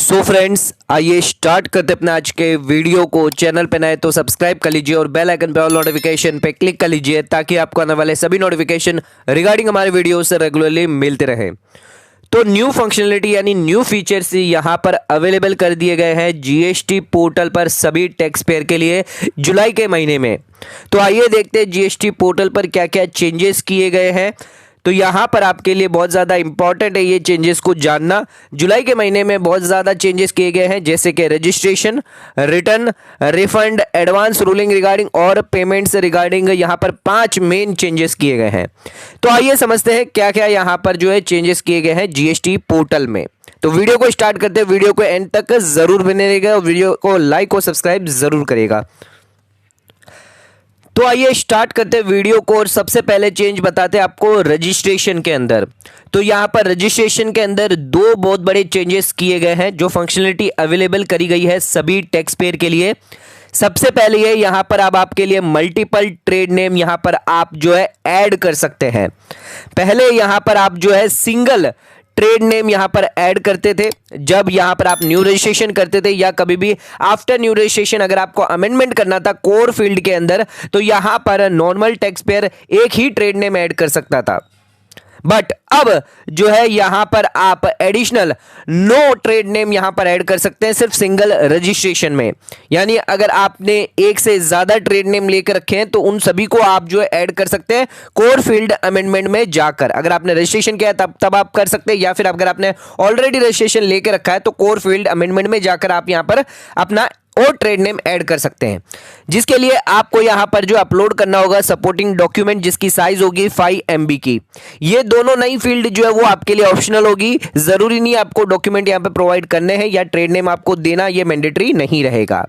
So friends, आइए start करते अपने आज के वीडियो को। चैनल पे नए तो सब्सक्राइब कर लीजिए और बेल आइकन पे ऑल नोटिफिकेशन पे क्लिक कर लीजिए ताकि आपको आने वाले सभी नोटिफिकेशन रिगार्डिंग हमारे वीडियो से रेगुलरली मिलते रहे। तो न्यू फंक्शनलिटी यानी न्यू फीचर्स यहाँ पर अवेलेबल कर दिए गए हैं जीएसटी पोर्टल पर सभी टैक्स पेयर के लिए जुलाई के महीने में। तो आइए देखते हैं जीएसटी पोर्टल पर क्या क्या चेंजेस किए गए हैं। तो यहाँ पर आपके लिए बहुत ज़्यादा इंपॉर्टेंट है ये चेंजेस को जानना। जुलाई के महीने में बहुत ज़्यादा चेंजेस किए गए हैं, जैसे कि registration, return, refund, advance ruling regarding और पेमेंट्स रिगार्डिंग। यहाँ पर 5 मेन चेंजेस किए गए हैं। तो आइए समझते हैं क्या क्या यहाँ पर जो है चेंजेस किए गए हैं जीएसटी पोर्टल में। तो वीडियो को स्टार्ट करते हैं, वीडियो को एंड तक जरूर बने रहिएगा और वीडियो को लाइक और सब्सक्राइब जरूर करेगा। तो आइए स्टार्ट करते हैं वीडियो को और सबसे पहले चेंज बताते हैं आपको रजिस्ट्रेशन के अंदर। तो यहाँ पर रजिस्ट्रेशन के अंदर 2 बहुत बड़े चेंजेस किए गए हैं जो फंक्शनलिटी अवेलेबल करी गई है सभी टैक्स पेयर के लिए। सबसे पहले ये यहाँ पर अब आपके लिए मल्टीपल ट्रेड नेम यहाँ पर आप जो है ऐड कर सकते हैं। पहले यहाँ पर आप जो है सिंगल ट्रेड नेम यहां पर ऐड करते थे जब यहां पर आप न्यू रजिस्ट्रेशन करते थे, या कभी भी आफ्टर न्यू रजिस्ट्रेशन अगर आपको अमेंडमेंट करना था कोर फील्ड के अंदर, तो यहां पर नॉर्मल टैक्स पेयर एक ही ट्रेड नेम ऐड कर सकता था। बट अब जो है यहां पर आप एडिशनल 9 ट्रेड नेम यहां पर ऐड कर सकते हैं सिर्फ सिंगल रजिस्ट्रेशन में। यानी अगर आपने एक से ज्यादा ट्रेड नेम लेकर रखे हैं तो उन सभी को आप जो है ऐड कर सकते हैं कोर फील्ड अमेंडमेंट में जाकर। अगर आपने रजिस्ट्रेशन किया है तब आप कर सकते हैं, या फिर अगर आपने ऑलरेडी रजिस्ट्रेशन लेकर रखा है तो कोर फील्ड अमेंडमेंट में जाकर आप यहां पर अपना और ट्रेड नेम ऐड कर सकते हैं। जिसके लिए आपको यहां पर जो अपलोड करना होगा सपोर्टिंग डॉक्यूमेंट जिसकी साइज होगी 5 MB की। ये दोनों नई फील्ड जो है वो आपके लिए ऑप्शनल होगी, जरूरी नहीं आपको डॉक्यूमेंट यहां पे प्रोवाइड करने हैं या ट्रेड नेम आपको देना, ये मैंडेटरी नहीं रहेगा।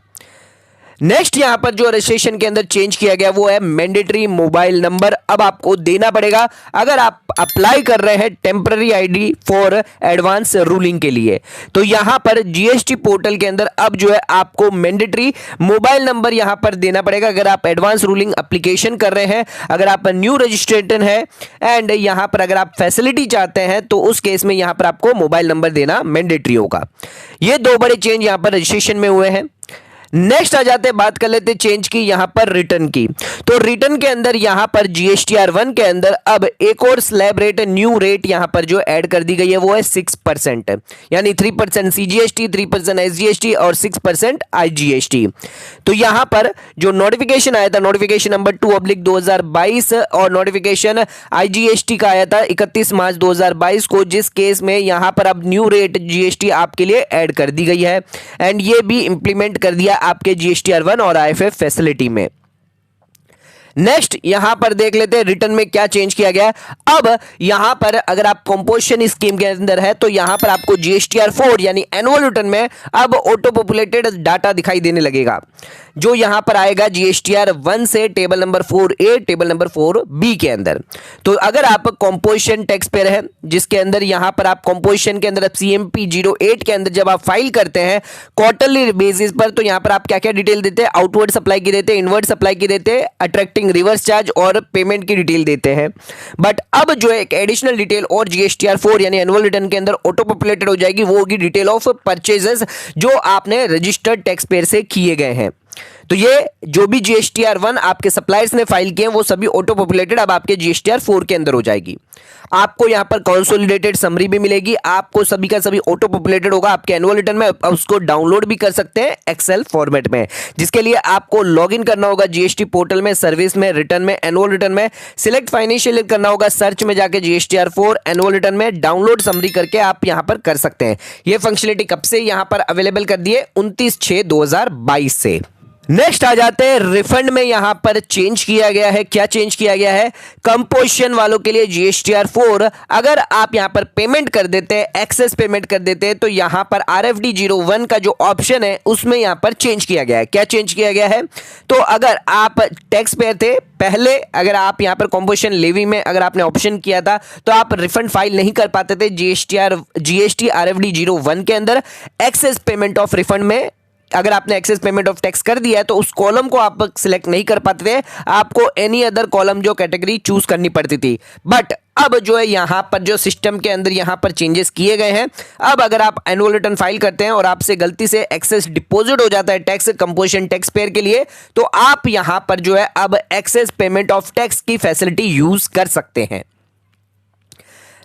नेक्स्ट यहां पर जो रजिस्ट्रेशन के अंदर चेंज किया गया वो है मैंडेटरी मोबाइल नंबर अब आपको देना पड़ेगा अगर आप अप्लाई कर रहे हैं temporary ID for advance ruling के लिए। तो यहां पर जीएसटी पोर्टल के अंदर अब जो है आपको मैंडेटरी मोबाइल नंबर यहां पर देना पड़ेगा अगर आप एडवांस रूलिंग एप्लीकेशन कर रहे हैं, अगर आप न्यू रजिस्ट्रेशन है एंड यहां पर अगर आप फैसिलिटी चाहते हैं तो उस केस में यहां पर आपको मोबाइल नंबर देना मैंडेटरी होगा। ये 2 बड़े चेंज यहां पर रजिस्ट्रेशन में हुए हैं। नेक्स्ट आ जाते बात कर लेते चेंज की यहां पर रिटर्न की। तो रिटर्न के अंदर यहां पर जीएसटीआर 1 के अंदर अब एक और स्लैब रेट न्यू रेट यहां पर जो ऐड कर दी गई है वो है 6%, यानी 3% सीजीएसटी, 3% एसजीएसटी और 6% आईजीएसटी। तो यहां पर जो नोटिफिकेशन आया था नोटिफिकेशन नंबर 2/2022 और नोटिफिकेशन आईजीएसटी का आया था 31 मार्च 2022 को, जिस केस में यहां पर अब न्यू रेट जीएसटी आपके लिए ऐड कर दी गई है एंड ये भी इंप्लीमेंट कर दिया आपके जीएसटीआर 1 और आईएफएफ फैसिलिटी में। नेक्स्ट यहां पर देख लेते हैं रिटर्न में क्या चेंज किया गया। अब यहां पर अगर आप कंपोजिशन स्कीम के अंदर है तो यहां पर आपको जीएसटीआर 4 यानी एनुअल रिटर्न में अब ऑटो पॉपुलेटेड डाटा दिखाई देने लगेगा, जो यहां पर आएगा जीएसटीआर 1 से table number 4A table number 4B के अंदर। तो अगर आप कंपोजिशन टैक्स पेयर है जिसके अंदर यहां पर आप कंपोजिशन के अंदर CMP 08 के अंदर जब आप फाइल करते हैं क्वार्टरली बेसिस पर, तो यहां पर आप क्या क्या डिटेल देते हैं, आउटवर्ड सप्लाई की देते हैं, इनवर्ड सप्लाई की देते हैं, अट्रैक्टिंग रिवर्स चार्ज और पेमेंट की डिटेल देते हैं। बट अब जो है एक एडिशनल डिटेल और जीएसटीआर 4 यानी एनुअल रिटर्न के अंदर ऑटो पॉपुलेटेड हो जाएगी, वो होगी डिटेल ऑफ परचेजेस जो आपने रजिस्टर्ड टैक्स पेयर से किए गए हैं। तो ये जो भी जीएसटीआर 1 आपके सप्लायर्स ने फाइल किए हैं वो सभी ऑटो पॉपुलेटेड अब आपके जीएसटीआर 4 के अंदर हो जाएगी। आपको यहां पर कंसोलिडेटेड समरी भी मिलेगी, आपको सभी का सभी ऑटो पॉपुलेटेड होगा आपके एनुअल रिटर्न में। अब उसको डाउनलोड भी कर सकते हैं एक्सेल फॉर्मेट में, जिसके लिए आपको लॉगिन करना होगा जीएसटी पोर्टल में, सर्विस में, रिटर्न में, एनुअल रिटर्न में, सिलेक्ट फाइनेंशियल करना होगा, सर्च में जाके जीएसटीआर 4 एनुअल रिटर्न में डाउनलोड समरी करके आप यहां पर कर सकते हैं। ये फंक्शनलिटी कब से यहां पर अवेलेबल कर दी है, 29/6/2022 से। नेक्स्ट आ जाते हैं रिफंड में यहां पर चेंज किया गया है। क्या चेंज किया गया है, कंपोजिशन वालों के लिए जीएसटीआर 4 अगर आप यहां पर पेमेंट कर देते हैं, एक्सेस पेमेंट कर देते हैं, तो यहां पर RFD 01 का जो ऑप्शन है उसमें यहां पर चेंज किया गया है। क्या चेंज किया गया है, तो अगर आप टैक्स पेयर थे पहले, अगर आप यहां पर कंपोजिशन लेवी में अगर आपने ऑप्शन किया था तो आप रिफंड फाइल नहीं कर पाते थे जीएसटी RFD 01 के अंदर। एक्सेस पेमेंट ऑफ रिफंड में अगर आपने एक्सेस पेमेंट ऑफ टैक्स कर दिया है तो उस कॉलम को आप सिलेक्ट नहीं कर पाते थे, आपको एनी अदर कॉलम जो कैटेगरी चूज करनी पड़ती थी। बट अब जो है यहाँ पर जो सिस्टम के अंदर यहाँ पर चेंजेस किए गए हैं। अब अगर आप एनुअल रिटर्न फाइल करते हैं और आपसे गलती से एक्सेस डिपॉजिट हो जाता है टैक्स कंपोजिशन टैक्स पेयर के लिए, तो आप यहाँ पर जो है अब एक्सेस पेमेंट ऑफ टैक्स की फैसिलिटी यूज कर सकते हैं।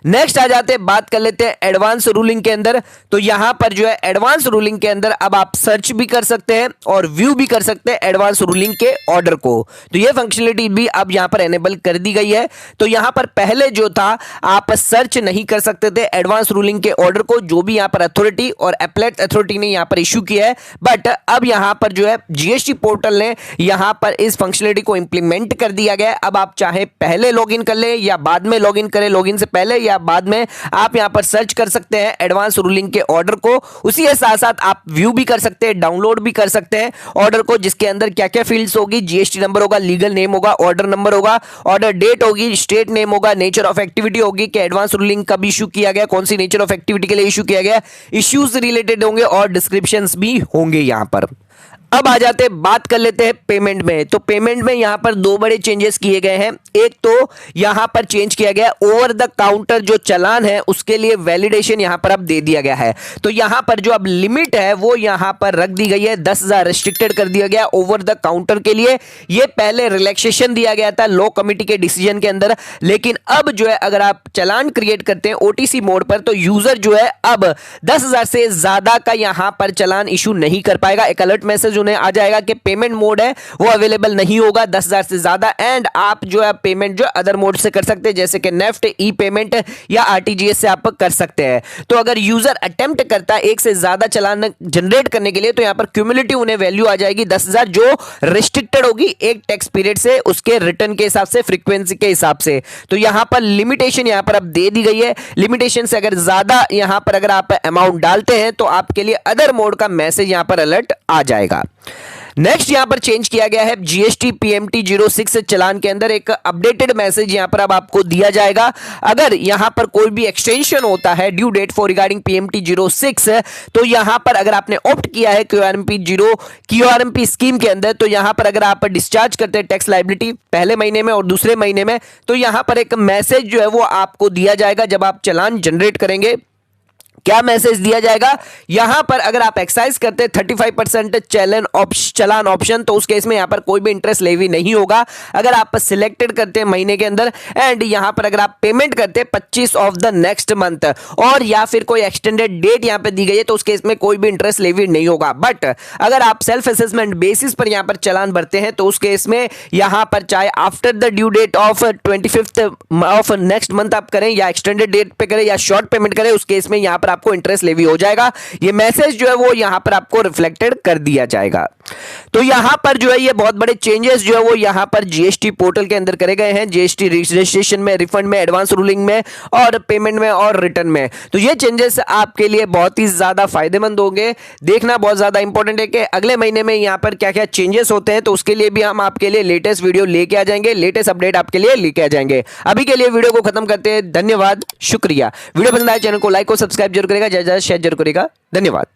नेक्स्ट आ जाते हैं, बात कर लेते हैं एडवांस रूलिंग के अंदर। तो यहां पर जो है एडवांस रूलिंग के अंदर अब आप सर्च भी कर सकते हैं और व्यू भी कर सकते हैं एडवांस रूलिंग के ऑर्डर को। तो ये फंक्शनलिटी भी अब यहां पर एनेबल कर दी गई है। तो यहां पर पहले जो था आप सर्च नहीं कर सकते थे एडवांस रूलिंग के ऑर्डर को, जो भी यहां पर अथॉरिटी और एपलेट अथॉरिटी ने यहां पर इश्यू किया है, बट अब यहां पर जो है जीएसटी पोर्टल ने यहां पर इस फंक्शनलिटी को इंप्लीमेंट कर दिया गया है। अब आप चाहे पहले लॉगिन कर लें या बाद में लॉगिन करें, लॉगिन से पहले या बाद में आप यहां पर सर्च कर सकते हैं एडवांस रूलिंग के ऑर्डर को। उसी के साथ साथ आप व्यू भी कर सकते हैं, डाउनलोड भी कर सकते हैं ऑर्डर को, जिसके अंदर क्या क्या फील्ड्स होगी, जीएसटी नंबर होगा, लीगल नेम होगा, ऑर्डर नंबर होगा, ऑर्डर डेट होगी, स्टेट नेम होगा, नेचर ऑफ एक्टिविटी होगी कि एडवांस रूलिंग कब इशू किया गया, कौन सी नेचर ऑफ एक्टिविटी के लिए इशू किया गया, इश्यूज रिलेटेड होंगे और डिस्क्रिप्शंस भी होंगे यहां पर। अब आ जाते हैं, बात कर लेते हैं पेमेंट में। तो पेमेंट में यहां पर दो बड़े चेंजेस किए गए हैं। एक तो यहां पर चेंज किया गया ओवर द काउंटर जो चालान है उसके लिए वैलिडेशन यहां पर अब दे दिया गया है। तो यहां पर जो अब लिमिट है वो यहां पर रख दी गई है, 10,000 रिस्ट्रिक्टेड कर दिया गया ओवर द काउंटर के लिए। ये पहले रिलैक्सेशन दिया गया था लॉ कमिटी के डिसीजन के अंदर, लेकिन अब जो है अगर आप चालान क्रिएट करते हैं ओटीसी मोड पर, तो यूजर जो है अब 10,000 से ज्यादा का यहां पर चालान इशू नहीं कर पाएगा। एक अलर्ट मैसेज उन्हें आ जाएगा कि पेमेंट मोड है वो अवेलेबल नहीं होगा 10,000 से ज्यादा, एंड आप जो है पेमेंट जो अदर मोड से कर सकते हैं, जैसे कि नेफ्ट, ई पेमेंट या आरटीजीएस से आप कर सकते हैं। तो अगर यूजर अटेम्प्ट करता है एक से ज्यादा चालान जनरेट करने के लिए, तो यहां पर क्यूमुलेटिव उन्हें वैल्यू आ जाएगी 10,000, जो रिस्ट्रिक्टेड होगी एक टैक्स पीरियड से, उसके रिटर्न के हिसाब से, फ्रीक्वेंसी के हिसाब से। तो यहां पर लिमिटेशन यहां पर अब दे दी गई है। लिमिटेशन से अगर ज्यादा यहां पर अगर आप अमाउंट डालते हैं तो आपके लिए अदर मोड का मैसेज यहां पर अलर्ट आ जाएगा। नेक्स्ट यहां पर चेंज किया गया है जीएसटी पीएमटी 06 चालान के अंदर एक अपडेटेड मैसेज यहां पर अब आपको दिया जाएगा। अगर यहां पर कोई भी एक्सटेंशन होता है due date for regarding PMT 06, तो यहां पर अगर आपने ऑप्ट किया है क्यूआरएमपी स्कीम के अंदर, तो यहां पर अगर आप डिस्चार्ज करते हैं टैक्स लायबिलिटी पहले महीने में और दूसरे महीने में, तो यहां पर एक मैसेज जो है वो आपको दिया जाएगा जब आप चालान जनरेट करेंगे। क्या मैसेज दिया जाएगा? यहां पर अगर आप एक्साइज करते हैं 35% चालान ऑप्शन, तो उस केस में यहां पर कोई भी इंटरेस्ट लेवी नहीं होगा। अगर आप सिलेक्टेड करते हैं महीने के अंदर, एंड यहां पर अगर आप पेमेंट करते हैं 25 ऑफ द नेक्स्ट मंथ, और या फिर कोई एक्सटेंडेड डेट यहां पर दी गई है, तो उस केस में कोई भी इंटरेस्ट लेवी नहीं होगा। बट अगर आप सेल्फ असेसमेंट बेसिस पर यहां पर चालान भरते हैं, तो उस केस में यहां पर चाहे after the due date of 25th of next month आप करें, या एक्सटेंडेड डेट पे करें, या शॉर्ट पेमेंट करें, उस केस में यहां पर आपको इंटरेस्ट लेवी हो जाएगा। ये मैसेज जो है वो यहां पर आपको रिफ्लेक्टेड कर दिया जाएगा। तो यहां पर जो है ये बहुत बड़े चेंजेस जो है वो यहां पर जीएसटी पोर्टल के अंदर करे गए हैं, जीएसटी रजिस्ट्रेशन में, रिफंड में, एडवांस रूलिंग में और पेमेंट में और रिटर्न में। तो ये चेंजेस आपके लिए बहुत ही ज्यादा फायदेमंद होंगे। देखना बहुत ज्यादा इंपॉर्टेंट है कि अगले महीने में यहां पर क्या क्या चेंजेस होते हैं, तो उसके लिए भी हम आपके लिए लेटेस्ट वीडियो लेके आ जाएंगे, लेटेस्ट अपडेट आपके लिए लेके आ जाएंगे। अभी के लिए वीडियो को खत्म करते हैं। धन्यवाद, शुक्रिया। वीडियो पसंद आए चैनल को लाइक और सब्सक्राइब जरूर करेगा, ज्यादा शेयर जरूर करेगा। धन्यवाद।